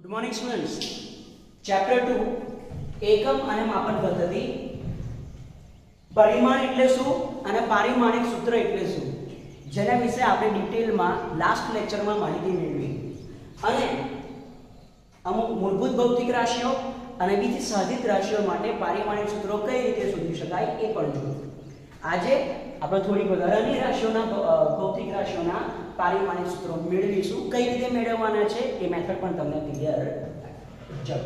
Good morning students. Chapter 2 એકમ અને માપન પદ્ધતિ. પરિમાણ એટલે શું અને પારિમાણિક સૂત્ર એટલે શું, જેના વિશે આપણે ડિટેલમાં લાસ્ટ લેક્ચરમાં માહિતી મેળવી અને અમુક મૂળભૂત ભૌતિક રાશિઓ અને બીજી સહજિત રાશિઓ માટે પારિમાણિક સૂત્રો કઈ રીતે શોધી શકાય એ પણ જોયું. આજે આપણે થોડી વધારાની રાશિઓના ભૌતિક રાશિઓના પારિમાણિક સૂત્રો મેળવીશું. કઈ રીતે મેળવવાના છે એ મેથડ પણ તમને ક્લિયર. ચલો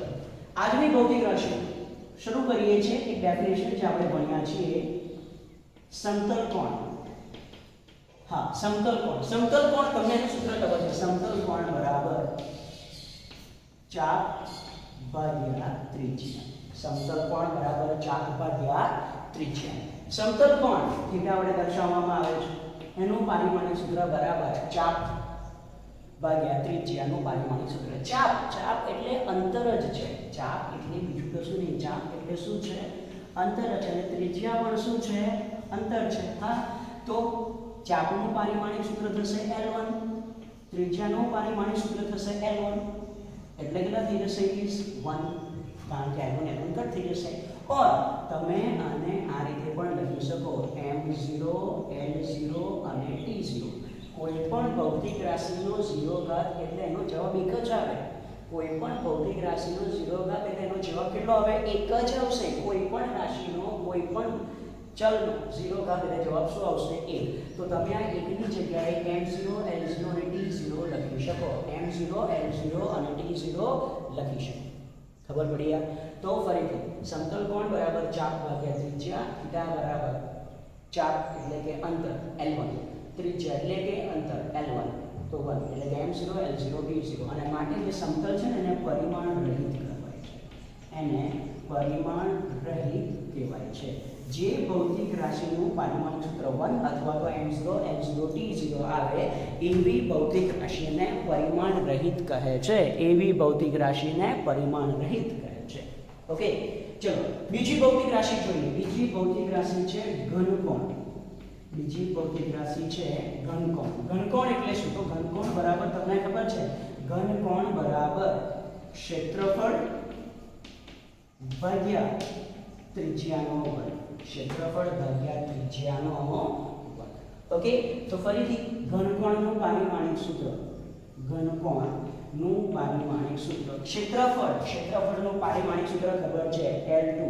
આજની ભૌતિક રાશિઓ શરૂ કરીએ છીએ. એક ડેફિનેશન જે આપણે ભણ્યા છીએ, સમતલ કોણ. હા, સમતલ કોણ. સમતલ કોણ તમને એનું સૂત્ર ખબર છે. સમતલ કોણ બરાબર ચાપ ભાગ્યા ત્રિજ્યા. સમતલ કોણ બરાબર ચાપ ભાગ્યા ત્રિજ્યા. સમતલ કોણ થીટા વડે દર્શાવવામાં આવે છે. એનું પારિમાણિક સૂત્ર બરાબર ચાપ ભાગ્યા ત્રિજ્યાનું પારિમાણિક સૂત્ર. ચાપ એટલે અંતર જ છે. ચાપ એટલે બીજું કશું નહીં. ચાપ એટલે શું છે? અંતર છે. અને ત્રિજ્યા પણ શું છે? અંતર છે. હા, તો ચાપનું પારિમાણિક સૂત્ર થશે L1, ત્રિજ્યાનું પારિમાણિક સૂત્ર થશે L1. એટલે કેટલા થઈ જશે? 1, કારણ કે L1 કટ થઈ જશે. और તમે આને આ રીતે પણ લખી શકો, m0 l0 અને t0. કોઈ પણ ભૌતિક રાશિનો 0 ઘાત એટલે એનો જવાબ એક જ આવે. કોઈ પણ ભૌતિક રાશિનો 0 ઘાત એટલે એનો જવાબ કેટલો આવે? એક જ આવશે. કોઈ પણ રાશિનો કોઈ પણ ચલનો 0 ઘાત એટલે જવાબ શું આવશે? 1. તો તમે આ એકની જગ્યાએ m0 l0 અને t0 લખી શકો. m0 l0 અને t0 લખી શકો. ખબર પડી યાર? તો ફરીથી સમતલ કોણ બરાબર ચાપ ભાગ્યા ત્રિજ્યા. થીટા બરાબર ચાપ એટલે કે અંતર L1, ત્રિજ્યા એટલે કે અંતર L1, તો 1 એટલે કે m0 l0 t0. અને માટે જે સમતલ છે ને એને પરિમાણ રહિત કહેવાય છે. એને પરિમાણ રહિત કહેવાય છે. જે ભૌતિક રાશિનું પારિમાણિક સૂત્ર 1 અથવા તો m0 l0 t0 આવે એવી ભૌતિક રાશિને પરિમાણ રહિત કહે છે. એવી ભૌતિક રાશિને પરિમાણ રહિત કહે છે. ઓકે, ચલો બીજી ભૌતિક રાશિ જોઈએ. બીજી ભૌતિક રાશિ છે ઘનકોણ. બીજી ભૌતિક રાશિ છે ઘનકોણ. ઘનકોણ એટલે શું? તો ઘનકોણ બરાબર તમને ખબર છે, ઘનકોણ બરાબર ક્ષેત્રફળ ભાગ્યા ત્રિજ્યાનો વર્ગ. ક્ષેત્રફળ ભાગ્યા ત્રિજ્યાનો વર્ગ. ઓકે, તો ફરીથી ઘનકોણનું પારિમાણિક સૂત્ર. ઘનકોણનું પારિમાણિક સૂત્ર. ક્ષેત્રફળનું પારિમાણિક સૂત્ર ખબર છે L2.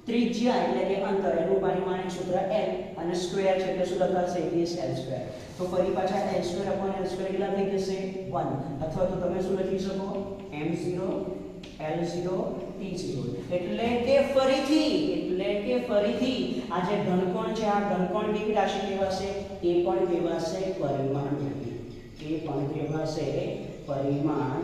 ત્રિજ્યા એટલે કે અંતર, એનું પારિમાણિક સૂત્ર L. અને સ્ક્વેર છે એટલે શું લખાશે? L². તો ફરી પાછા L² upon L² કેટલા થઈ જશે? 1. અથવા તો તમે શું લખી શકો? m0 l0 t0. એટલે કે ફરીથી આ જે ઘનકોણ છે, આ ઘનકોણ કેવી રાશિ કહેવાશે? એ પણ કહેવાશે પરિમાણ રહિત. એ પણ કહેવાશે પરિમાણ.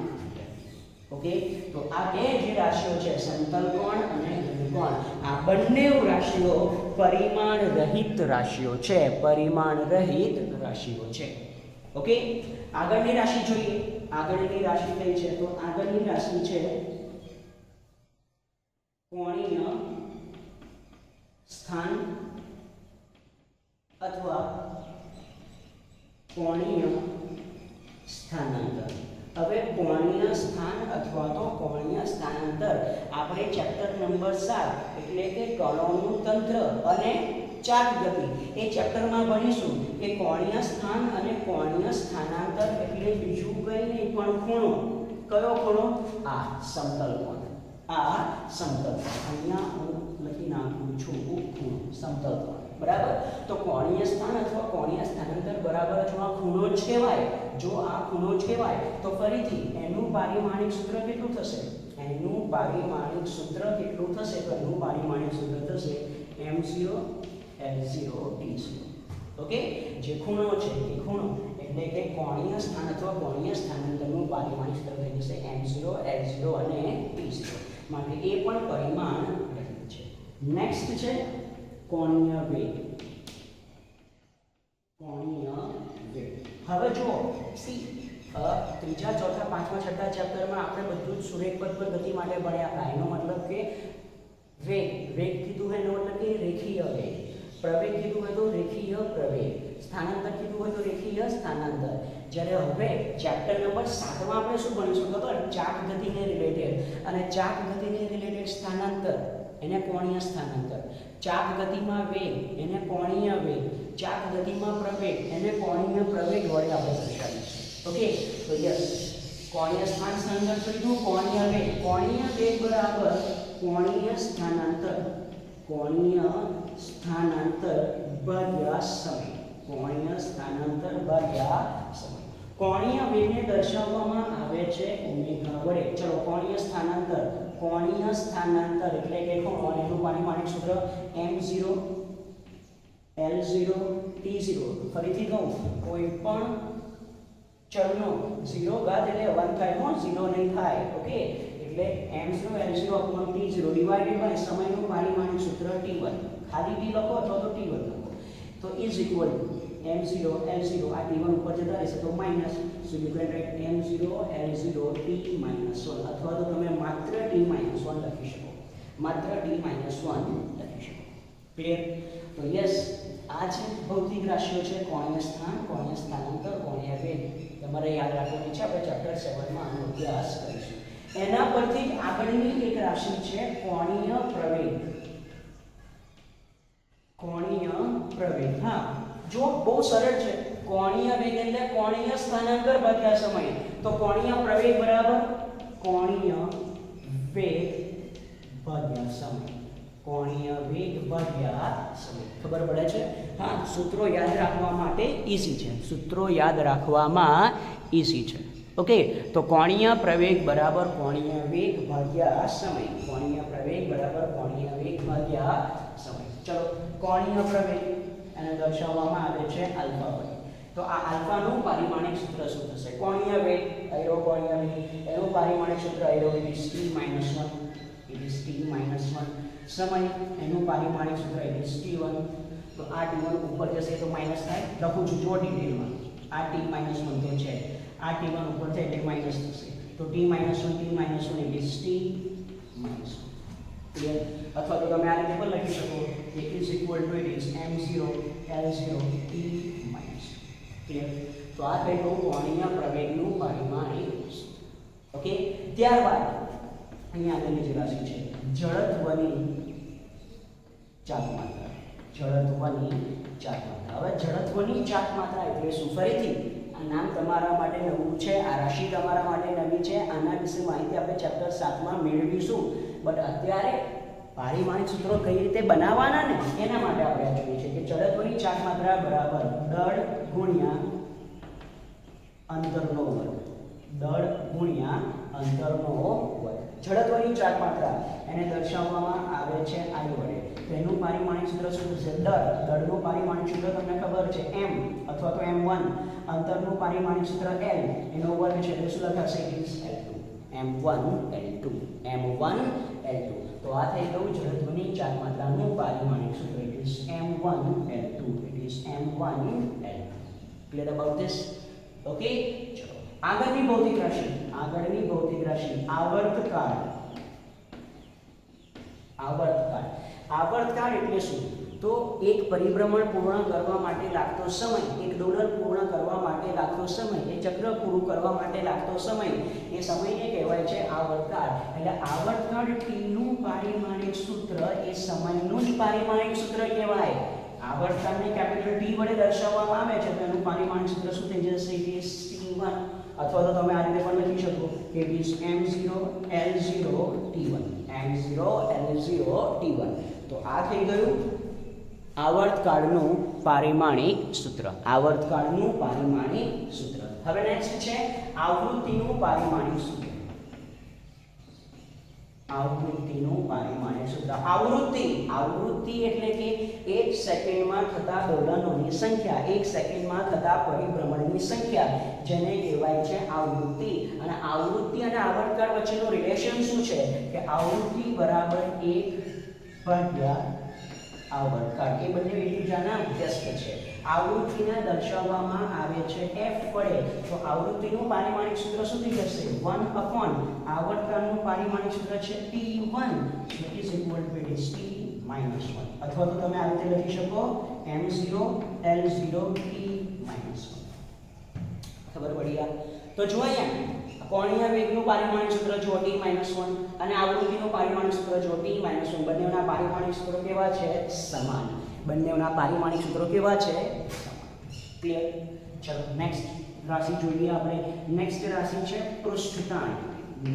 ઓકે, તો આ બે જે રાશિઓ છે, સમતલ કોણ અને ઘનકોણ, આ બંને રાશિઓ પરિમાણ રહિત રાશિઓ છે. પરિમાણ રહિત રાશિઓ છે. ઓકે, આગળની રાશિ જોઈએ. આગળની રાશિ કઈ છે? તો આગળની રાશિ છે કોણીય સ્થાન અથવા કોણીય સ્થાનાંતર. હવે કોણીય સ્થાન અથવા તો કોણીય સ્થાનાંતર આપણે ચેપ્ટર નંબર 7 એટલે કે કણોનું તંત્ર અને ચાપ ગતિ એ ચેપ્ટરમાં ભણીશું કે કોણીય સ્થાન અને કોણીય સ્થાનાંતર એટલે બીજું કંઈ નહીં પણ ખૂણો. કયો ખૂણો? આ સમતલ કોણ. આ સમતલ કોણ. અહીંયા હું લખી નાખું છું ખૂણો, સમતલ કોણ. બરાબર? તો કોણીય સ્થાન અથવા કોણીય સ્થાનાંતર બરાબર જો આ ખૂણો જ કહેવાય, જો આ ખૂણો જ કહેવાય, તો ફરીથી એનું પારિમાણિક સૂત્ર કેટલું થશે? એનું પારિમાણિક સૂત્ર કેટલું થશે? તો એનું પારિમાણિક સૂત્ર થશે m0 l0 t0. ઓકે, જે ખૂણો છે એ ખૂણો એટલે કે કોણીય સ્થાન અથવા કોણીય સ્થાનાંતરનું પારિમાણિક સૂત્ર થઈ જશે m0 l0 અને t0. માટે એ પણ પરિમાણ રહિત છે. નેક્સ્ટ છે કોણીય વેગ. કોણીય વેગ. હવે જુઓ, ત્રીજા, ચોથા, પાંચમા, છઠ્ઠા ચેપ્ટરમાં આપણે બધું જ સુરેખ પદ પર ગતિ માટે ભણ્યા હતા. એનો મતલબ કે વેગ કીધું હોય એનો મતલબ કે રેખીય વેગ. પ્રવેગ કીધું હોય તો રેખીય પ્રવેગ. સ્થાનાંતર કીધું હોય તો રેખીય સ્થાનાંતર. જ્યારે હવે ચેપ્ટર નંબર 7 માં આપણે શું ભણીશું ખબર? ચાપ ગતિને રિલેટેડ. અને ચાપ ગતિને રિલેટેડ સ્થાનાંતર એને કોણીય સ્થાનાંતર, ચાપ ગતિમાં વેગ એને કોણીય વેગ, ચાપ ગતિમાં પ્રવેગ એને કોણીય પ્રવેગ વડે આપણે દર્શાવીશું. ઓકે, તો યસ, કોણીય સ્થાન સ્થાનાંતર શોધ્યું, કોણીય વેગ બરાબર કોણીય સ્થાનાંતર, કોણીય સ્થાનાંતર ભાગ્યા સમય, કોણીય સ્થાનાંતર ભાગ્યા સમય. કોણીય વેગને દર્શાવવામાં આવે છે ઓમેગા વડે. ચલો, કોણીય સ્થાનાંતર એટલે કે કોણ? એનું પારિમાણિક સૂત્ર m0 l0 t0. ફરીથી કહું, કોઈ પણ ચલનો 0 ઘાત એટલે 1 થાય, 0 નહીં થાય. ઓકે, એટલે m0 l0 upon t0 divided by સમયનું પારિમાણિક સૂત્ર t1. ખાલી t લખો અથવા તો t1 લખો, તો is equal to m0 l0, આ t1 ઉપર જતા રહેશે તો minus, so you can write m0 l0 t -1, અથવા તો તમે માત્ર t -1 લખી શકો, માત્ર t -1 લખી શકો. ક્લિયર? તો યસ, આ છે ભૌતિક રાશિઓ છે કોણીય સ્થાન, કોણીય સ્થાનાંતર, કોણીય વેગ. તમારે યાદ રાખવાની છે, આપણે ચેપ્ટર 7 માં આનો અભ્યાસ કરીશું. એના પરથી જ આગળની એક રાશિ છે કોણીય પ્રવેગ. કોણીય પ્રવેગ, હા, જો બહુ સરળ છે. કોણીય વેગ એટલે કોણીય સ્થાનાંતર ભાગ્યા સમય. તો કોણીય પ્રવેગ બરાબર કોણીય વેગ ભાગ્યા સમય, કોણીય વેગ ભાગ્યા સમય. ખબર પડે છે? હા, સૂત્રો યાદ રાખવા માટે ઈઝી છે, સૂત્રો યાદ રાખવામાં ઈઝી છે. ઓકે, તો કોણીય પ્રવેગ બરાબર કોણીય વેગ ભાગ્યા સમય, કોણીય પ્રવેગ બરાબર કોણીય વેગ ભાગ્યા સમય. ચલો, કોણીય પ્રવેગ એને દર્શાવવામાં આવે છે આલ્ફા વડે. તો આ આલ્ફાનું પારિમાણિક સૂત્ર શું થશે? કોણીય વેગ, આયરો કોણીય વેગ, એનું પારિમાણિક સૂત્ર આયરો it is t -1, it is t -1. સમય, એનું પારિમાણિક સૂત્ર ઇટ ઇઝ t1. તો આ t1 ઉપર જશે તો માઈનસ થાય. લખું છું જો ડિટેલમાં, આ t -1 તો છે, આ t1 ઉપર થાય એટલે માઈનસ થશે. તો t -1 it is t -1. Clear? અથવા તો તમે આ રીતે પણ લખી શકો કે is equal to it is m0 l0 t -. Clear? તો આ થઈ ગયું કોણીય પ્રવેગનું પારિમાણિક સૂત્ર. ઓકે, ત્યારબાદ અહીંયા આગળની જે રાશિ છે જડત્વની ચાપમાત્રા. જડત્વની ચાપમાત્રા. હવે જડત્વની ચાપમાત્રા એટલે શું? ફરીથી આ નામ તમારા માટે નવું છે, આ રાશિ તમારા માટે નવી છે. આના વિશે માહિતી આપણે ચેપ્ટર 7 માં મેળવીશું. બટ અત્યારે પારિમાણિક સૂત્રો કઈ રીતે બનાવવાના ને એના માટે આપણે આ જોઈએ છે કે જડત્વની ચાપમાત્રા બરાબર દળ ગુણ્યા અંતરનો વર્ગ, દળ ગુણ્યા અંતરનો વર્ગ. જડત્વની ચાપમાત્રા એને દર્શાવવામાં આવે છે I વડે. તેનું પારિમાણિક સૂત્ર શું થશે? દળનું પારિમાણિક સૂત્ર તમને ખબર છે m અથવા તો m1, અંતરનું પારિમાણિક સૂત્ર l, એનો વર્ગ છે એટલે શું લખાશે? It is l2, m1 l2, m1 l2. તો આ થઈ ગયું જડત્વની ચાપમાત્રાનું પારિમાણિક સૂત્ર. It is m1 l2, it is m1 l2. Clear about this? Okay, ચલો આગળની ભૌતિક રાશિ, આગળની ભૌતિક રાશિ આવર્તકાળ. આવર્તકાળ, આવર્તકાળ એટલે શું? તો એક પરિભ્રમણ પૂર્ણ કરવા માટે લાગતો સમય, એક ડોલર પૂર્ણ કરવા માટે લાગતો સમય, એ ચક્ર પૂરું કરવા માટે લાગતો સમય, એ સમયને કહેવાય છે આવર્તકાળ. એટલે આવર્તકાળ t નું પારિમાણિક સૂત્ર એ સમયનું જ પારિમાણિક સૂત્ર કહેવાય. આવર્તકાળને કેપિટલ T વડે દર્શાવવામાં આવે છે તો એનું પારિમાણિક સૂત્ર શું થઈ જશે? It is t1. અથવા તો તમે આ રીતે પણ લખી શકો કે it is m0 l0 t1, m0 l0 t1. તો આ થઈ ગયું આવર્તકાળનું પારિમાણિક સૂત્ર, આવર્તકાળનું પારિમાણિક સૂત્ર. હવે નેક્સ્ટ છે આવૃત્તિનું પારિમાણિક સૂત્ર. આવૃત્તિનું પારિમાણિક સૂત્ર. આવૃત્તિ એટલે કે 1 સેકન્ડમાં થતા દોલનોની સંખ્યા, 1 સેકન્ડમાં થતા પરિભ્રમણની સંખ્યા, જેને કહેવાય છે આવૃત્તિ. અને આવૃત્તિ અને આવર્તકાળ વચ્ચેનું રિલેશન શું છે કે આવૃત્તિ બરાબર 1 આવર્તકાળ. એ બંને એકબીજાના વ્યસ્ત છે. આવૃત્તિને દર્શાવવામાં આવે છે f વડે. તો આવૃત્તિનું પારિમાણિક સૂત્ર શું થઈ જશે? 1 અપોન આવર્તકાળનું પારિમાણિક સૂત્ર છે t1, which is equal to it is t -1. અથવા તો તમે આ રીતે લખી શકો m0 l0 t -1. ખબર પડી આ? તો જો અહીંયા કોણીય વેગનું પારિમાણિક સૂત્ર જો t-1 અને આવૃત્તિનું પારિમાણિક સૂત્ર જો t-1, બંનેના પારિમાણિક સૂત્રો કેવા છે? સમાન. બંનેના પારિમાણિક સૂત્રો કેવા છે? સમાન. ક્લિયર? ચલો નેક્સ્ટ રાશિ જોઈએ આપણે. નેક્સ્ટ રાશિ છે પૃષ્ઠતાણ.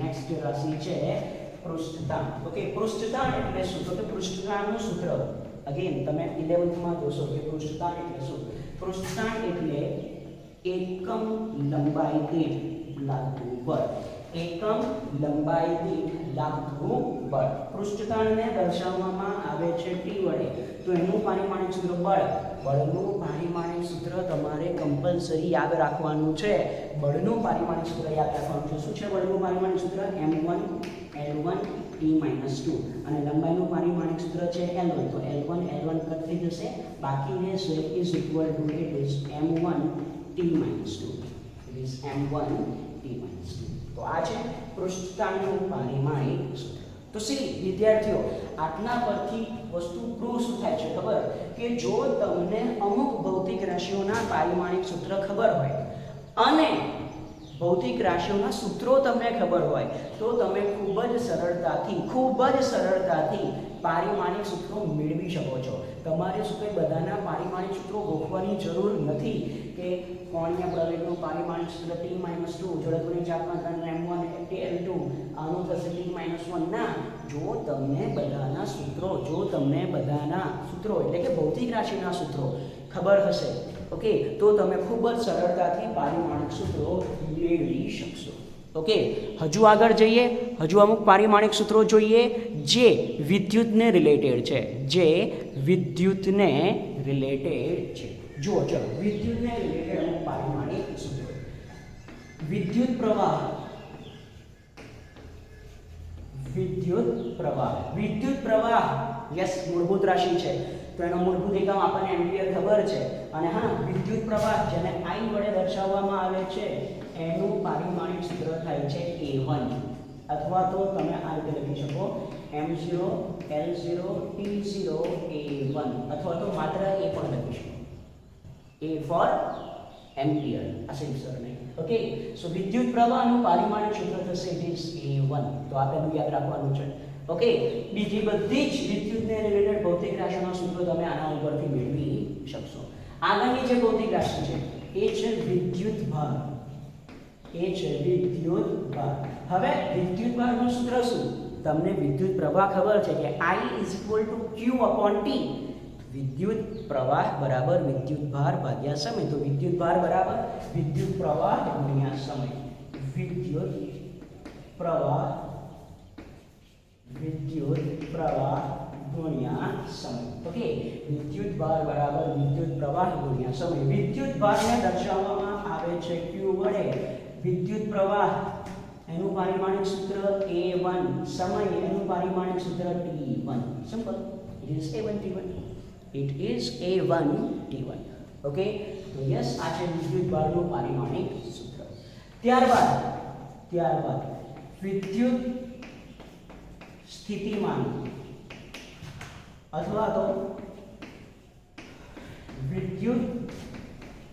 નેક્સ્ટ રાશિ છે પૃષ્ઠતાણ. ઓકે, પૃષ્ઠતાણ એટલે શું? તો કે પૃષ્ઠતાણનું સૂત્ર અગેન તમે 11th માં જોશો કે પૃષ્ઠતાણ એટલે શું. પૃષ્ઠતાણ એટલે એકમ લંબાઈ દીઠ લાગતું બળ. એકમ લંબાઈ દીઠ લાગતું બળ. પૃષ્ઠતાણને દર્શાવવામાં આવે છે t વડે. તો એનું પારિમાણિક સૂત્ર બળ. બળનું પારિમાણિક સૂત્ર તમારે કમ્પલસરી યાદ રાખવાનું છે. બળનું પારિમાણિક સૂત્ર યાદ રાખવાનું છે. શું છે બળનું પારિમાણિક સૂત્ર? m1 l1 t-2 અને લંબાઈનું પારિમાણિક સૂત્ર છે l1. તો l1 કટ થઈ જશે, બાકી રહેશે is equal to it is m1 t-2. It is m1 t-2. તો આ છે પૃષ્ઠતાણનું પારિમાણિક સૂત્ર. તો સી વિદ્યાર્થીઓ, આટલા પરથી વસ્તુ પ્રૂવ શું થાય છે ખબર? કે જો તમને અમુક ભૌતિક રાશિઓના પારિમાણિક સૂત્ર ખબર હોય અને ભૌતિક રાશિઓના સૂત્રો તમને ખબર હોય તો તમે ખૂબ જ સરળતાથી પારિમાણિક સૂત્રો મેળવી શકો છો. તમારે શું કંઈ બધાના પારિમાણિક સૂત્રો ગોખવાની જરૂર નથી કે કોણીય પ્રવેગનું પારિમાણિક સૂત્ર t-2, જડત્વની ચાપમાં m1 l2 આનું થશે t-1. ના, જો તમને બધાના સૂત્રો એટલે કે ભૌતિક રાશિના સૂત્રો ખબર હશે, ઓકે, તો તમે ખૂબ જ સરળતાથી પારિમાણિક સૂત્રો મેળવી શકશો. ઓકે, હજુ આગળ જઈએ. હજુ અમુક પારિમાણિક સૂત્રો જોઈએ જે વિદ્યુતને રિલેટેડ છે. જુઓ, ચલો વિદ્યુતને રિલેટેડ અમુક પારિમાણિક સૂત્રો. વિદ્યુત પ્રવાહ યસ, મૂળભૂત રાશિ છે તો એનો મૂળભૂત એકમ આપણને એમ્પિયર ખબર છે. અને હા, વિદ્યુત પ્રવાહ જેને I વડે દર્શાવવામાં આવે છે એનું પારિમાણિક સૂત્ર થાય છે A1, અથવા તો તમે આ રીતે લખી શકો m0 l0 t0 A1, અથવા તો માત્ર A પણ લખી શકો, A ફોર એમ્પિયર. આ સેન્સર નહીં. ઓકે, સો વિદ્યુત પ્રવાહનું પારિમાણિક સૂત્ર થશે ઇટ ઇઝ A1. તો આ પહેલું યાદ રાખવાનું છે. ઓકે, બીજી બધી જ વિદ્યુતને રિલેટેડ ભૌતિક રાશિના સૂત્રો તમે આના ઉપરથી મેળવી શકશો. આગળની જે ભૌતિક રાશિ છે એ છે વિદ્યુત ભાર. હવે વિદ્યુત ભારનું સૂત્ર શું? તમને વિદ્યુત પ્રવાહ ખબર છે કે I = Q/T. વિદ્યુત પ્રવાહ બરાબર વિદ્યુત ભાર ભાગ્યા સમય. તો વિદ્યુત ભાર બરાબર વિદ્યુત પ્રવાહ ગુણ્યા સમય. વિદ્યુત પ્રવાહ ગુણ્યા સમય. ઓકે, વિદ્યુત ભાર બરાબર વિદ્યુત પ્રવાહ ગુણ્યા સમય. વિદ્યુત ભારને દર્શાવવામાં આવે છે Q વડે. વિદ્યુત પ્રવાહ એનું પારિમાણિક સૂત્ર A1, સમય એનું પારિમાણિક સૂત્ર T1. Simple. It is A1 T1. Okay, તો યસ, આ છે વિદ્યુત ભારનું પારિમાણિક સૂત્ર. ત્યારબાદ વિદ્યુત સ્થિતિમાન અથવા તો વિદ્યુત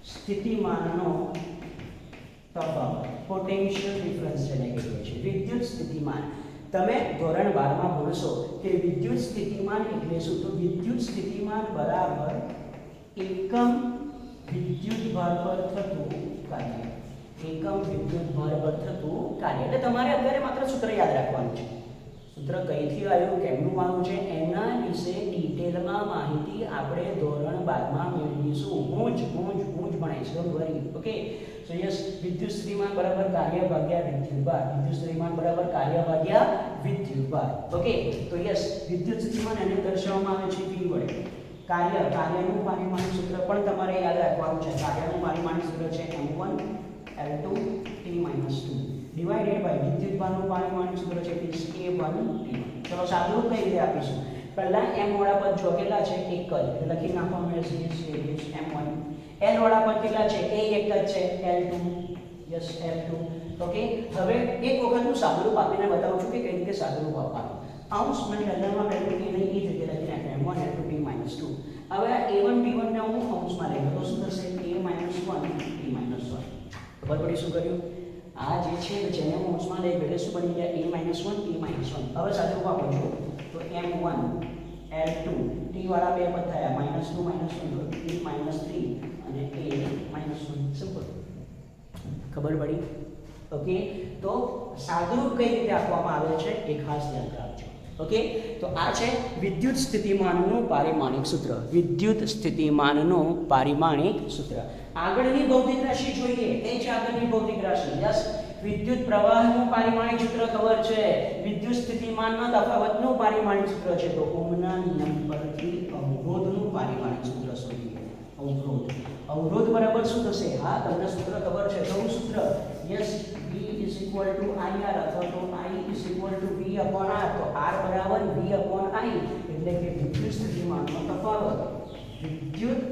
સ્થિતિમાનનો તફાવત, પોટેન્શિયલ ડિફરન્સ જેને કહેવાય છે. વિદ્યુત સ્થિતિમાન તમે ધોરણ 12 માં ભણશો કે વિદ્યુત સ્થિતિમાન એટલે શું? તો વિદ્યુત સ્થિતિમાન બરાબર એકમ વિદ્યુત ભાર પર થતું કાર્ય. એકમ વિદ્યુત ભાર પર થતું કાર્ય. એટલે તમારે અત્યારે માત્ર સૂત્ર યાદ રાખવાનું છે. સૂત્ર કઈથી આવ્યું, કેમનું આવ્યું છે, એના વિશે ડિટેલમાં માહિતી આપણે ધોરણ 12 માં મેળવીશું. હું જ ભણાવીશ, don't worry. Okay, so yes, વિદ્યુત સ્થિતિમાન બરાબર કાર્ય ભાગ્યા વિદ્યુત ભાર. વિદ્યુત સ્થિતિમાન બરાબર કાર્ય ભાગ્યા વિદ્યુત ભાર. ઓકે, તો યસ, વિદ્યુત સ્થિતિમાન એને દર્શાવવામાં આવે છે P વડે. કાર્યનું પારિમાણિક સૂત્ર પણ તમારે યાદ રાખવાનું છે. કાર્યનું પારિમાણિક સૂત્ર છે m1 l2 t-2 divided by વિદ્યુત ભારનું પારિમાણિક સૂત્ર છે A1 T1. ચલો સાદું કઈ રીતે આપીશું? પહેલા m વાળા પદ જો કેટલા છે? એક જ, એટલે લખી નાખવાનું છે m1. l વાળા પદ કેટલા છે? એ એક જ છે, l2. Yes, l2. ઓકે, હવે એક વખતનું સાદુરૂપ આપીને બતાવું છું કે કઈ રીતે સાદુરૂપ આપવાનું. અંશ મને પહેલામાં પહેલું એને એ જ રીતે લખી નાખ્યું m1 l2 t-2. હવે A1 T1 ને હું અંશમાં લઈ લઉં તો શું થશે? A-1 t-1. ખબર પડી શું કર્યું? આ જે છે જેને હું અંશમાં લઈ ગયો શું બની ગયા? a-1 a-1. હવે સાથે હું આપું છું તો m1 l2 t વાળા બે પદ થયા -2 -1 તો t -3 અને a -1. સિમ્પલ. ખબર પડી? ઓકે, તો સાદુરૂપ કઈ રીતે આપવામાં આવે છે એ ખાસ ધ્યાન રાખજો. ઓકે, તો આ છે વિદ્યુત સ્થિતિમાનનું પારિમાણિક સૂત્ર. વિદ્યુત સ્થિતિમાનનું પારિમાણિક સૂત્ર. આગળની ભૌતિક રાશિ જોઈએ. એ છે આગળની ભૌતિક રાશિ. યસ, વિદ્યુત પ્રવાહનું પારિમાણિક સૂત્ર ખબર છે. વિદ્યુત સ્થિતિમાનના તફાવતનું પારિમાણિક સૂત્ર છે. તો ઓહમના નિયમ પરથી અવરોધનું પારિમાણિક સૂત્ર શોધીએ. અવરોધ બરાબર શું થશે? હા, તમને સૂત્ર ખબર છે. કયું સૂત્ર? યસ, V = IR અથવા તો I = V/R. તો R બરાબર V/I એટલે કે વિદ્યુત સ્થિતિમાનનો તફાવત. વિદ્યુત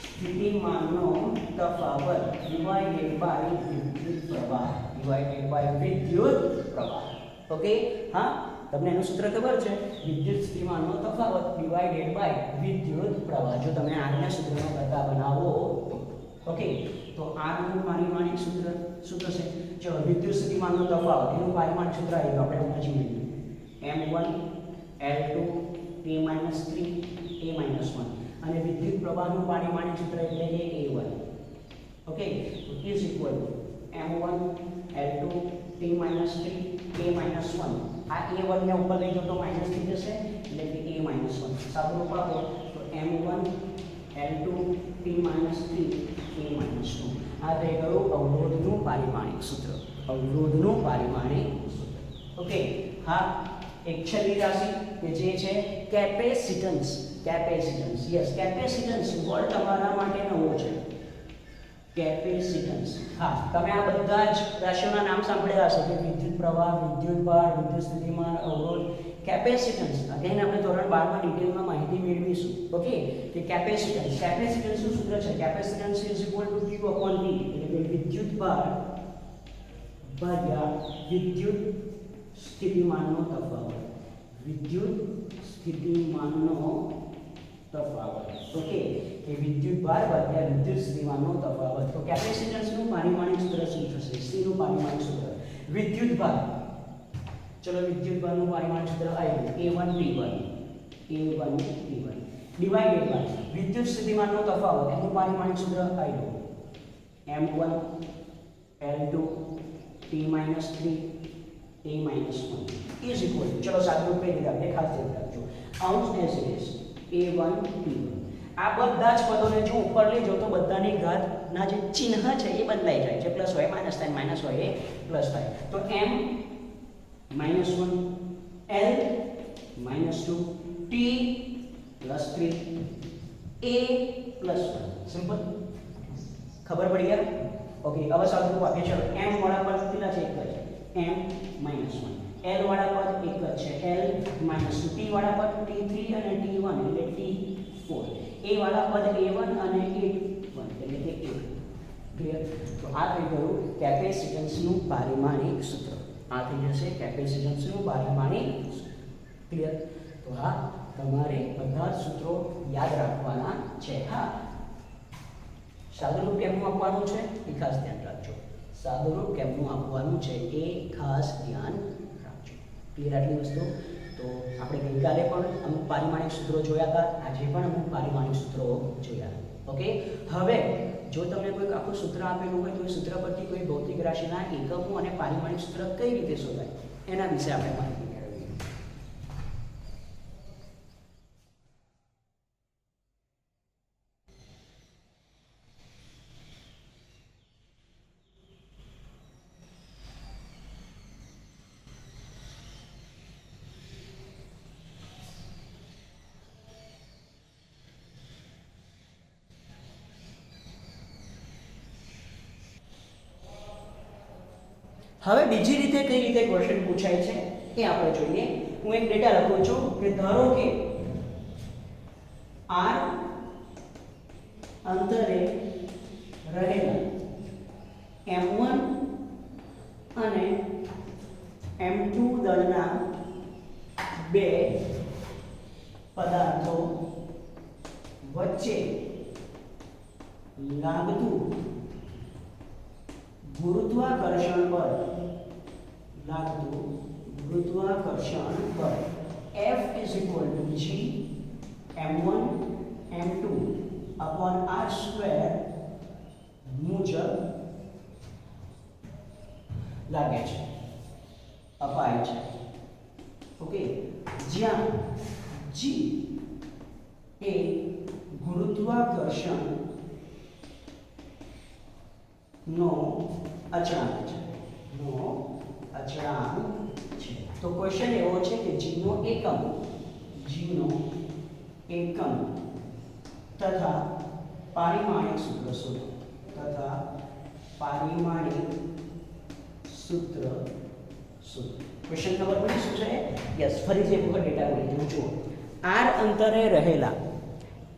સ્થિતિમાનનો તફાવત ડિવાઇડેડ બાય વિદ્યુત પ્રવાહ. ઓકે, હા, તમને એનું સૂત્ર ખબર છે. વિદ્યુત સ્થિતિમાનનો તફાવત ડિવાઇડેડ બાય વિદ્યુત પ્રવાહ. જો તમે R ને સૂત્રનો કરતા બનાવો ઓકે, તો R નું પારિમાણિક સૂત્ર શું થશે? ચલો, વિદ્યુત સ્થિતિમાનનો તફાવત એનું પારિમાણિક સૂત્ર આવી ગયું. આપણે સમજી લઈએ. m1 l2 t -3 a-1 અને વિદ્યુત પ્રવાહનું પારિમાણિક સૂત્ર એટલે કે a1. ઓકે, તો is equal to m1 l2 t -3 a-1. આ a1 ને ઉપર લઈ જાઓ તો માઈનસ થઈ જશે એટલે કે a-1. સાદુરૂપ આપો તો m1 l2 t -3 a-2. આ થઈ ગયું અવરોધનું પારિમાણિક સૂત્ર. અવરોધનું પારિમાણિક સૂત્ર. ઓકે, હા, એક છેલ્લી રાશિ કે જે છે કેપેસિટન્સ. યસ, કેપેસિટન્સ વર્ડ તમારા માટે નવો છે. કેપેસિટન્સ. હા, તમે આ બધા જ રાશિઓના નામ સાંભળ્યા હશે કે વિદ્યુત પ્રવાહ, વિદ્યુત ભાર, વિદ્યુત સ્થિતિમાન, અવરોધ. કેપેસિટન્સ અગેન આપણે ધોરણ 12 માં ડિટેલમાં માહિતી મેળવીશું. ઓકે, કે કેપેસિટન્સનું સૂત્ર છે કેપેસિટન્સ = Q/V એટલે કે વિદ્યુત ભાર ભાગ્યા વિદ્યુત સ્થિતિમાનનો તફાવત. વિદ્યુત સ્થિતિમાનનો તફાવત. ઓકે, કે વિદ્યુત ભાર ભાગ્યા વિદ્યુત સ્થિતિમાનનો તફાવત. તો કેપેસિટન્સનું પારિમાણિક સૂત્ર શું થશે? C નું પારિમાણિક સૂત્ર વિદ્યુત ભાર. ચલો, વિદ્યુત ભારનું પારિમાણિક સૂત્ર આવ્યું a1 t1 ડિવાઇડેડ બાય વિદ્યુત સ્થિતિમાનનો તફાવત એનું પારિમાણિક સૂત્ર આવ્યું m1 l2 t -3 a-1 is equal. ચલો, સાદુરૂપ કઈ રીતે આપણે ખાસ ધ્યાન રાખજો. અંશ as it is a1 t1. આ બધા જ પદોને જો ઉપર લઈ જાઓ તો બધાની ઘાતના જે ચિહ્ન છે એ બદલાઈ જાય છે. પ્લસ હોય માઈનસ થાય, માઈનસ હોય એ પ્લસ થાય. તો m -1 l -2 t +3 a +1. Simple. ખબર પડી ગયા? ઓકે, હવે સાદુરૂપ આપીએ. ચલો, m વાળા પદ કેટલા છે? એક જ m -1. l વાળા પદ એક જ છે l -2. t વાળા પદ t3 અને t1 એટલે t4. a વાળા પદ a1 અને a1 એટલે કે a. ક્લિયર? તો આ થઈ ગયું કેપેસિટન્સનું પારિમાણિક સૂત્ર. આ થઈ જશે કેપેસિટન્સનું પારિમાણિક સૂત્ર. ક્લિયર? તો હા, તમારે બધા જ સૂત્રો યાદ રાખવાના છે. હા, સાદુરૂપ કેમનું આપવાનું છે એ ખાસ ધ્યાન રાખજો. સાદુરૂપ કેમનું આપવાનું છે એ ખાસ ધ્યાન રાખજો. ક્લિયર આટલી વસ્તુ? તો આપણે ગઈકાલે પણ અમુક પારિમાણિક સૂત્રો જોયા હતા, આજે પણ અમુક પારિમાણિક સૂત્રો જોયા. ઓકે, હવે જો તમને કોઈ આખું સૂત્ર આપેલું હોય તો એ સૂત્ર પરથી કોઈ ભૌતિક રાશિના એકમો અને પારિમાણિક સૂત્ર કઈ રીતે શોધાય એના વિશે આપણે માહિતી મેળવીએ. હવે બીજી રીતે કઈ રીતે ક્વેશ્ચન પૂછાય છે એ આપણે જોઈએ. હું એક ડેટા લખું છું કે ધારો કે r અંતરે રહેલા m1 અને m2 દળના બે પદાર્થો વચ્ચે લાગતું ગુરુત્વાકર્ષણ બળ લાગતું ગુરુત્વાકર્ષણ બળ F is equal to G m1 m2 upon r square મુજબ લાગે છે, અપાય છે. ઓકે, જ્યાં G એ ગુરુત્વાકર્ષણ નો અચળાંક છે, તો ક્વેશ્ચન એવો છે કે G નો એકમ તથા પારિમાણિક સૂત્ર શોધો, ક્વેશ્ચન ખબર પડી શું છે? યસ, ફરીથી એક વખત ડેટા બોલી દઉં. જુઓ, r અંતરે રહેલા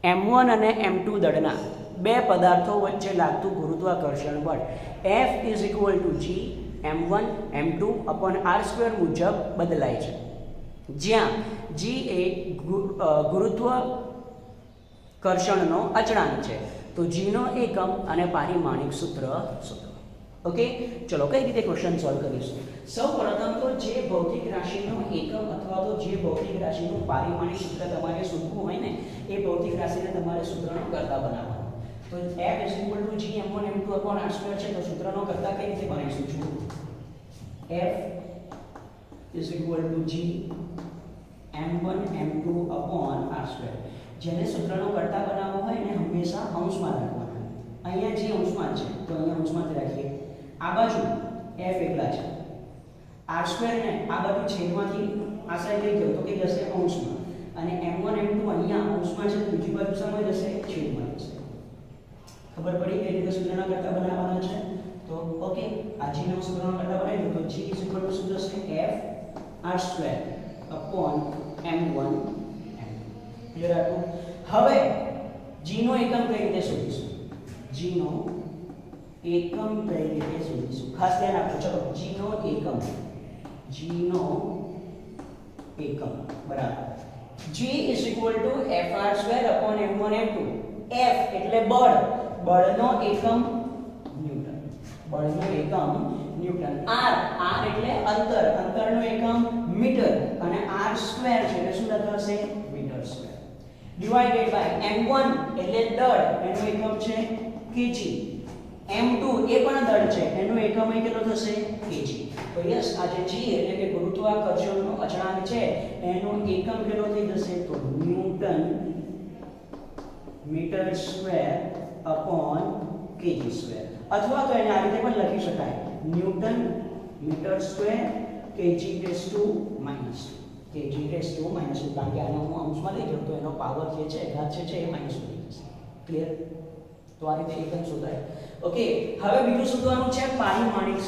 m1 અને m2 દળના બે પદાર્થો વચ્ચે લાગતું ગુરુત્વાકર્ષણ બળ F is equal to G m1 m2 upon r square મુજબ બદલાય છે, જ્યાં G એ ગુરુત્વાકર્ષણનો અચળાંક છે. તો G નો એકમ અને પારિમાણિક સૂત્ર શોધો. ઓકે, ચલો કઈ રીતે ક્વેશ્ચન સોલ્વ કરીશું? સૌપ્રથમ તો જે ભૌતિક રાશિનો એકમ અથવા તો જે ભૌતિક રાશિનું પારિમાણિક સૂત્ર તમારે શોધવું હોય ને, એ ભૌતિક રાશિને તમારે સૂત્રનો કર્તા બનાવવાનો. તો F is equal to G m1 m2 upon r square છે, તો સૂત્રનો કર્તા કઈ રીતે બનાવીશું? જુઓ, F is equal to G m1 m2 upon r square. જેને સૂત્રનો કર્તા બનાવવો હોય ને હંમેશા અંશમાં રાખવાના. અહીંયા G અંશમાં છે, તો અહીંયા અંશમાં જ રાખીએ. આ બાજુ F એકલા છે, r square ને આ બાજુ છેદમાંથી આ સાઈડ લઈ જાવ તો કે જશે અંશમાં, અને m1 m2 અહીંયા અંશમાં છે, બીજી બાજુ સામે જશે છેદમાં જશે. ખબર પડી કે રીતે સૂત્રના કર્તા બનાવવાના છે? તો ઓકે, આ G નો સૂત્રનો કર્તા બનાવી દો. તો G is equal to શું થશે? F r square upon m1 clear આટલું? હવે G નો એકમ કઈ રીતે શોધીશું? G નો એકમ કઈ રીતે શોધીશું? ખાસ ધ્યાન આપજો. ચલો, G નો એકમ બરાબર G is equal to Fr square upon m1 m2. F એટલે બળ, બળનો એકમ ન્યૂટન, r એટલે અંતર, અંતરનો એકમ મીટર, અને r સ્ક્વેર છે એટલે શું થશે? Metre square, divided by m1 એટલે દળ, એનો એકમ છે kg, m2 એ પણ દળ છે, એનો એકમ કેટલો થશે? kg. તો યસ, આ જે G એટલે કે ગુરુત્વાકર્ષણનો અચળાંક છે, એનો એકમ કેટલો થઈ જશે? તો newton metre square upon kg square, અથવા તો એને આ રીતે પણ લખી શકાય, newton metre square kg raise to minus 2, kg raise to minus 2, કારણ કે આને હું અંશમાં લઈ જાઉં તો એનો પાવર જે છે, ઘાત છે એ માઈનસ 2 થઈ જશે. ક્લિયર? તો આ રીતે એકમ શોધાય. ઓકે, હવે બીજું શોધવાનું છે પારિમાણિક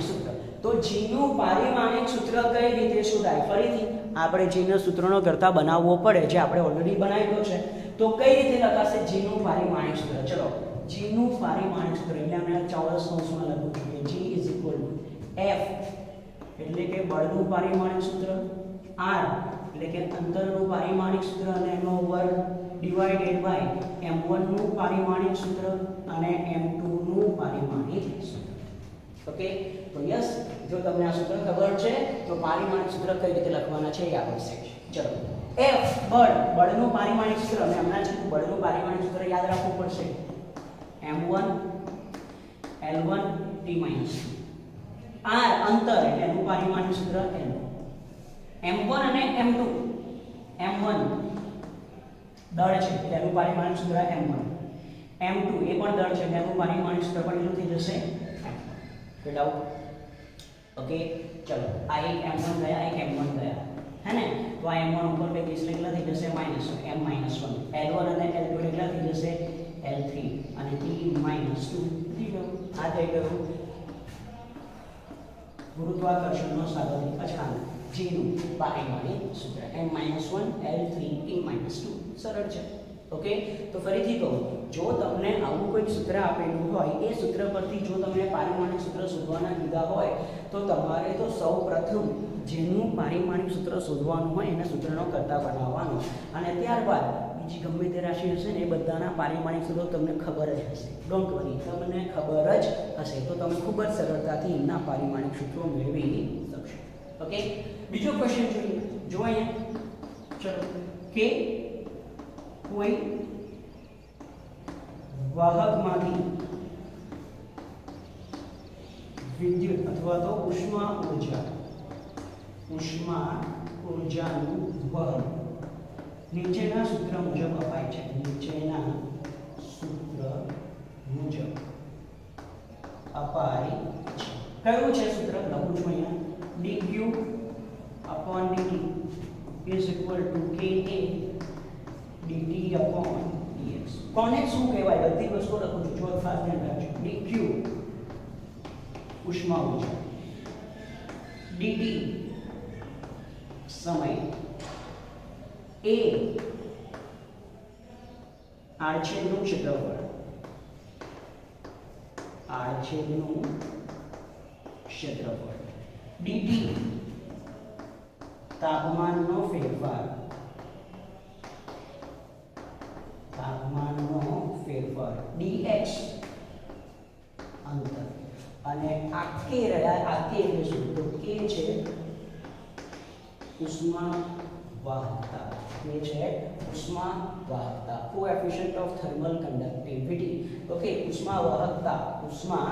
સૂત્ર. તો G નું પારિમાણિક સૂત્ર કઈ રીતે શોધાય? ફરીથી આપણે G નો સૂત્રનો કર્તા બનાવવો પડે, જે આપણે ઓલરેડી બનાવ્યો છે. તો કઈ રીતે લખાશે G નું પારિમાણિક સૂત્ર? ચલો, G નું પારિમાણિક સૂત્ર એટલે આપણે ચોરસ કૌંસમાં લખું છું કે G is equal to F એટલે કે બળનું પારિમાણિક સૂત્ર, R એટલે કે અંતરનું પારિમાણિક સૂત્ર અને એનો વર્ગ, ડિવાઇડેડ બાય m1 નું પારિમાણિક સૂત્ર અને m2 નું પારિમાણિક સૂત્ર. ઓકે, તો યસ, જો તમને આ સૂત્ર ખબર છે તો પારિમાણિક સૂત્ર કઈ રીતે લખવાના છે એ આવશ્યક છે. ચલો, F બળનું પારિમાણિક સૂત્ર, અને હમણાં જ બળનું પારિમાણિક સૂત્ર યાદ રાખવું પડશે, m1 l1 t - 2, r અંતર એટલે એનું પારિમાણિક સૂત્ર l, m1 અને m2, m1 દળ છે એટલે એનું પારિમાણિક સૂત્ર m1, m2 એ પણ દળ છે એટલે એનું પારિમાણિક સૂત્ર પણ એટલું થઈ જશે. ડાઉટ? ઓકે, ચલો, આ એક m1 ગયા, આ એક m1 ગયા, હે ને? તો આ m1 ઉપર બે કેસ કેટલા થઈ જશે? -1, m - 1, l1 અને l2 કેટલા થઈ જશે? l3 અને t - 2 થઈ ગયું. આ થઈ ગયું ગુરુત્વાકર્ષણનો સ્વાભાવિક અચળાંક G નું પારિમાણિક સૂત્ર, m - 1 l3 t - 2. સરળ છે. ઓકે, તો ફરીથી કહું, જો તમને આવું કોઈ સૂત્ર આપેલું હોય, એ સૂત્ર પરથી જો તમને પારિમાણિક સૂત્ર શોધવાના કીધા હોય, તો તમારે તો સૌપ્રથમ જેનું પારિમાણિક સૂત્ર શોધવાનું હોય એને સૂત્રનો કરતા બનાવવાનો, અને ત્યારબાદ બીજી ગમે તે રાશિ હશે ને એ બધાના પારિમાણિક સૂત્રો તમને ખબર જ હશે. ડોન્ટ વરી, તમને ખબર જ હશે, તો તમે ખૂબ જ સરળતાથી એમના પારિમાણિક સૂત્રો મેળવી શકશો. ઓકે, બીજો ક્વેશ્ચન જોઈએ. જો અહીંયા ચલો, કે કોઈ વાહકમાંથી વિદ્યુત અથવા તો ઉષ્મા ઉર્જાનું વહન નીચેના સૂત્ર મુજબ અપાય છે. નીચેના સૂત્ર મુજબ અપાય છે. કયું છે સૂત્ર? લખું છું અહીંયા. dq upon dt is equal to ka dt upon dx. કોને શું કહેવાય? બધી વસ્તુ લખું છું, જો ખાસ ધ્યાન રાખજો. dq ઉષ્મા ઉર્જા, dt સમય, a આડછેદનું ક્ષેત્રફળ, dt તાપમાનનો ફેરફાર, dx અંતર, અને આ કે એટલે શું? તો કે છે ઉષ્મા વાહકતા. કે છે ઉષ્મા વાહકતા, coefficient of thermal conductivity. Okay, ઉષ્મા વાહકતા તો ઉષ્મા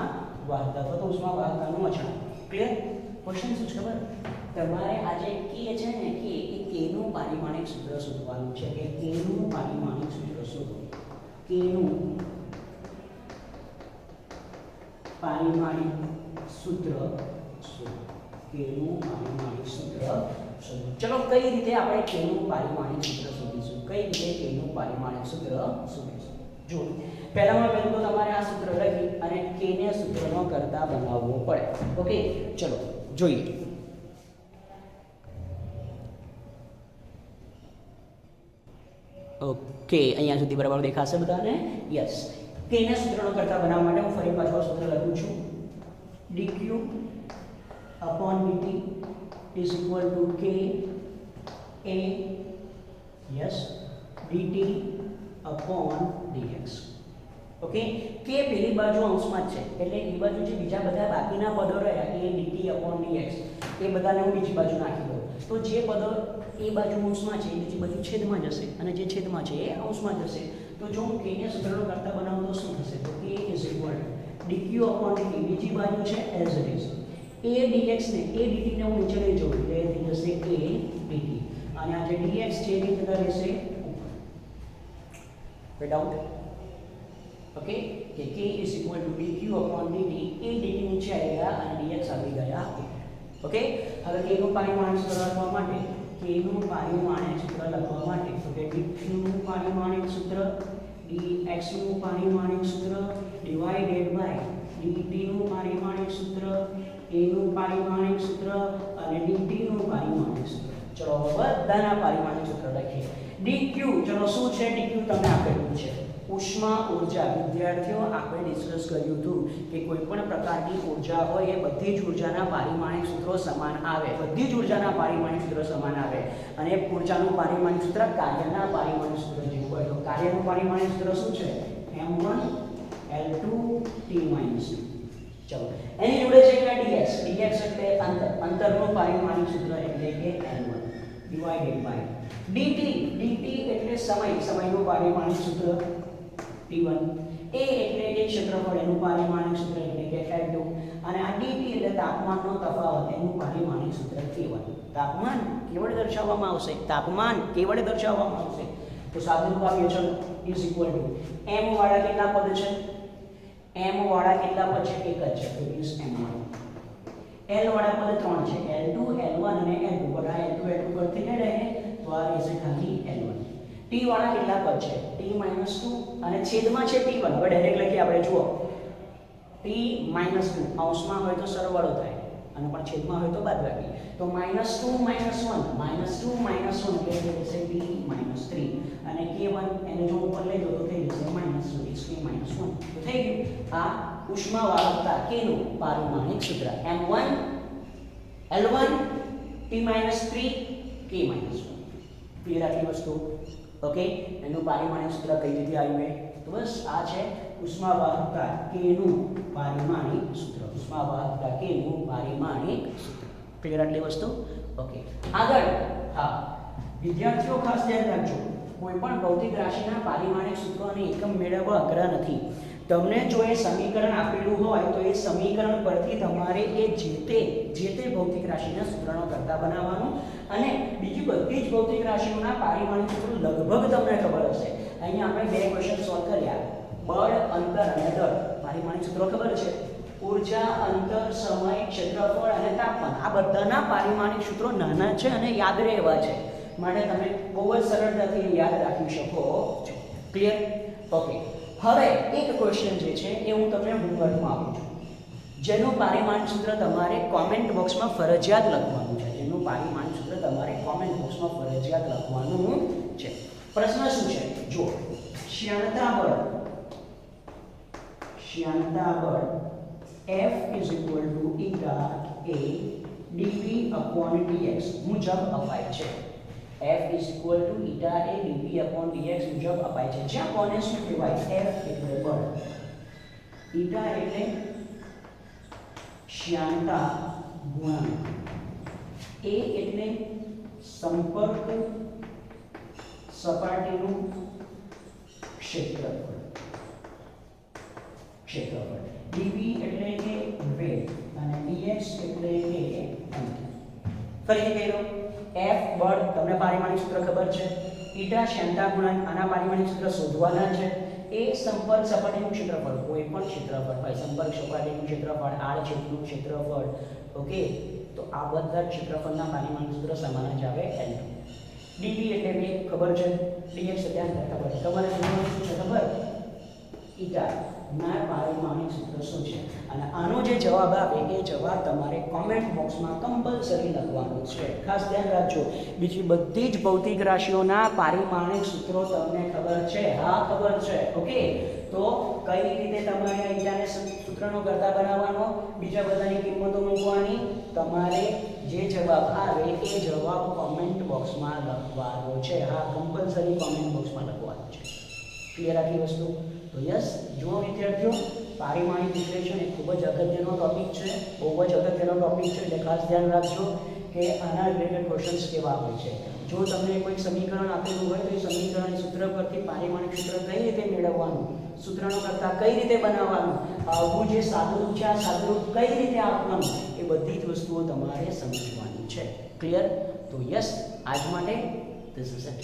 વાહકતાનું અચળાંક. ક્લિયર? ક્વેશ્ચન શું છે ખબર? તમારે આજે કે છે ને, કે એ કે નું પારિમાણિક સૂત્ર શોધવાનું છે. કે કે નું પારિમાણિક સૂત્ર શોધો. કે નું પારિમાણિક સૂત્ર શોધો. કે નું પારિમાણિક સૂત્ર શોધો. ચલો, કઈ રીતે આપણે કે નું પારિમાણિક સૂત્ર શોધીશું? કે નું પારિમાણિક સૂત્ર શોધીશું? જો, પહેલામાં પહેલું તો તમારે આ સૂત્ર લખી અને કે ને સૂત્રનો કરતા બનાવવો પડે. ઓકે, ચલો જોઈએ. ઓકે, અહીંયા સુધી બરાબર દેખાશે બધાને? યસ. કે ને સૂત્રનો કરતા બનાવવા માટે હું ફરી પાછું સૂત્ર લખું છું. dq upon dt is equal to k a yes dt upon dx. Okay, કે પેલી બાજુ અંશમાં જ છે, એટલે એ બાજુ જે બીજા બધા બાકીના પદો રહ્યા કે dt upon dx, એ બધાને હું બીજી બાજુ નાખી દઉં. તો જે પદો એ બાજુ અંશમાં છે, બીજી બાજુ છેદમાં જશે, અને જે છેદમાં છે એ અંશમાં જશે. તો જો હું k ને સૂત્રનો કરતા બનાવું તો શું થશે? તો k is equal to dq upon dt, બીજી બાજુ છે as it is, a dx ને, a dt ને હું નીચે લઈ જાઉં એટલે થઈ જશે a dt, અને આ જે dx છે એ જતા રહેશે ઉપર. ડાઉટ? ઓકે, કે k is equal to dq upon dt, a dt નીચે આવી ગયા અને dx આવી ગયા. ઓકે, હવે k નું પારિમાણિક સૂત્ર લખવા માટે, k નું પારિમાણિક સૂત્ર લખવા માટે તો કે dq નું પારિમાણિક સૂત્ર, dx નું પારિમાણિક સૂત્ર ડિવાઇડેડ બાય dt નું પારિમાણિક સૂત્ર, a નું પારિમાણિક સૂત્ર અને dt નું પારિમાણિક સૂત્ર. ચલો બધાના પારિમાણિક સૂત્ર લખીએ. dq, ચલો શું છે dq? તમને આપેલું છે ઉષ્મા ઉર્જા. વિદ્યાર્થીઓ, આપણે ડિસ્કસ કર્યું હતું કે કોઈ પણ પ્રકારની ઉર્જા હોય એ બધી જ ઉર્જાના પારિમાણિક સૂત્રો સમાન આવે. બધી જ ઉર્જાના પારિમાણિક સૂત્રો સમાન આવે, અને ઉર્જાનું પારિમાણિક સૂત્ર કાર્યના પારિમાણિક સૂત્ર જેવું હોય. તો કાર્યનું પારિમાણિક સૂત્ર શું છે? m1 l2 t - 2. ચલો, એની જોડે છે કે dx. dx એટલે અંતરનું પારિમાણિક સૂત્ર એટલે કે l1 divided by dt. dt એટલે સમયનું પારિમાણિક સૂત્ર t1. a એટલે એ ક્ષેત્રફળ, એનું પારિમાણિક સૂત્ર એટલે કે l2, અને આ dt એટલે તાપમાનનો તફાવત, એનું પારિમાણિક સૂત્ર k1. તાપમાન કેવળ દર્શાવવામાં આવશે. તો સાદું રૂપ આપીએ. ચલો, is equal to m વાળા કેટલા પદ છે? m વાળા કેટલા પદ છે? એક જ છે, તો is m1. l વાળા પદ 3 છે, l2 l1 અને l2. બધા l2 l2 પરથી ને રહે તો આ રહેશે ખાલી l1. t વાળા કેટલા પદ છે? t - 2 અને છેદમાં છે t1. હવે ડાયરેક્ટ લખીએ આપણે. જુઓ, t - 2 અંશમાં હોય તો સરવાળો થાય, અને પણ છેદમાં હોય તો બાદબાકી. તો -2 - 1 -2 - 1 એટલે થઈ જશે b - 3 અને k1 એને જો ઉપર લઈ લો તો થઈ જશે -3 - 1 તો થઈ ગયું આ ઉષ્માવાહકતા k નું પારિમાણિક સૂત્ર m1 L1 T-3 K-1 clear આટલી વસ્તુ ઓકે. એનું પારિમાણિક સૂત્ર કઈ રીતે આવ્યું તો બસ આ છે ઉષ્માવાહકતા k નું પારિમાણિક સૂત્ર. ઉષ્માવાહકતા k નું પારિમાણિક સૂત્ર ક્લિયર આટલી વસ્તુ ઓકે. આગળ હા વિદ્યાર્થીઓ ખાસ ધ્યાન રાખજો કોઈ પણ ભૌતિક રાશિના પારિમાણિક સૂત્રો અને એકમ મેળવવા અઘરા નથી. તમને જો એ સમીકરણ આપેલું હોય તો એ સમીકરણ પરથી તમારે એ જે તે ભૌતિક રાશિના સૂત્રનો કરતા બનાવવાનું અને બીજી બધી જ ભૌતિક રાશિઓના પારિમાણિક સૂત્રો લગભગ તમને ખબર હશે. અહીંયા આપણે બે ક્વેશ્ચન સોલ્વ કર્યા. બળ, અંતર અને દળ પારિમાણિક સૂત્રો ખબર છે. ઊર્જા, અંતર, સમય, ક્ષેત્રફળ અને તાપમાન આ બધાના પારિમાણિક સૂત્રો નાના છે અને યાદ રહેવા છે માટે તમે બહુ જ સરળતાથી યાદ રાખી શકો છો. Clear okay. હવે એક ક્વેશ્ચન જે છે એ હું તમને હોમવર્કમાં આપું છું જેનું પારિમાણિક સૂત્ર તમારે કોમેન્ટ બોક્સમાં ફરજિયાત લખવાનું છે. જેનું પારિમાણિક સૂત્ર તમારે કોમેન્ટ બોક્સમાં ફરજિયાત લખવાનું છે. પ્રશ્ન શું છે જો શ્યાનતા બળ F is equal to eta a dV/dx મુજબ અપાય છે. F is equal to eta a dV/dx મુજબ અપાય છે. જ્યાં કોને શું કહેવાય F એટલે બળ, eta એટલે શ્યાનતા ગુણાંક, a એટલે સંપર્ક સપાટીનું ક્ષેત્રફળ dV એટલે કે વેગ અને dx એટલે કે અંતર. ફરીથી કહી દઉં F બળ તમને પારિમાણિક સૂત્ર ખબર છે. eta શ્યાનતા ગુણાંક આના પારિમાણિક સૂત્ર શોધવાના છે. એ સંપર્ક સપાટીનું ક્ષેત્રફળ કોઈ પણ ક્ષેત્રફળ હોય સંપર્ક સપાટીનું ક્ષેત્રફળ આડછેદનું ક્ષેત્રફળ ઓકે. તો આ બધા ક્ષેત્રફળના પારિમાણિક સૂત્ર સમાન જ આવે L2. dV એટલે વેગ ખબર છે. dx એટલે અંતર ખબર છે. તમારે જોવાનું શું છે ખબર eta ના પારિમાણિક સૂત્ર શું છે અને આનો જે જવાબ આવે એ જવાબ તમારે કોમેન્ટ બોક્સમાં કમ્પલસરી લખવાનો છે. ખાસ ધ્યાન રાખજો બીજી બધી જ ભૌતિક રાશિઓના પારિમાણિક સૂત્રો તમને ખબર છે. હા ખબર છે ઓકે. તો કઈ રીતે તમારે અહીંયાને સૂત્રનો કરતા બનાવવાનો, બીજા બધાની કિંમતો મૂકવાની, તમારે જે જવાબ આવે એ જવાબ કોમેન્ટ બોક્સમાં લખવાનો છે. હા કમ્પલસરી કોમેન્ટ બોક્સમાં લખવાનો છે. ક્લિયર આટલી વસ્તુ તો યસ જુઓ વિદ્યાર્થીઓ પારિમાણિક વિશ્લેષણ એ ખૂબ જ અગત્યનો ટોપિક છે. બહુ જ અગત્યનો ટોપિક છે એટલે ખાસ ધ્યાન રાખજો કે આના રિલેટેડ ક્વેશ્ચન્સ કેવા હોય છે. જો તમને કોઈ સમીકરણ આપેલું હોય તો એ સમીકરણ સૂત્ર પરથી પારિમાણિક સૂત્ર કઈ રીતે મેળવવાનું, સૂત્રનો કરતા કઈ રીતે બનાવવાનું, આવું જે સાદુરૂપ છે આ સાદુરૂપ કઈ રીતે આપવાનું એ બધી જ વસ્તુઓ તમારે સમજવાની છે. ક્લિયર તો યસ આજ માટે ધીસ ઇઝ ઇટ.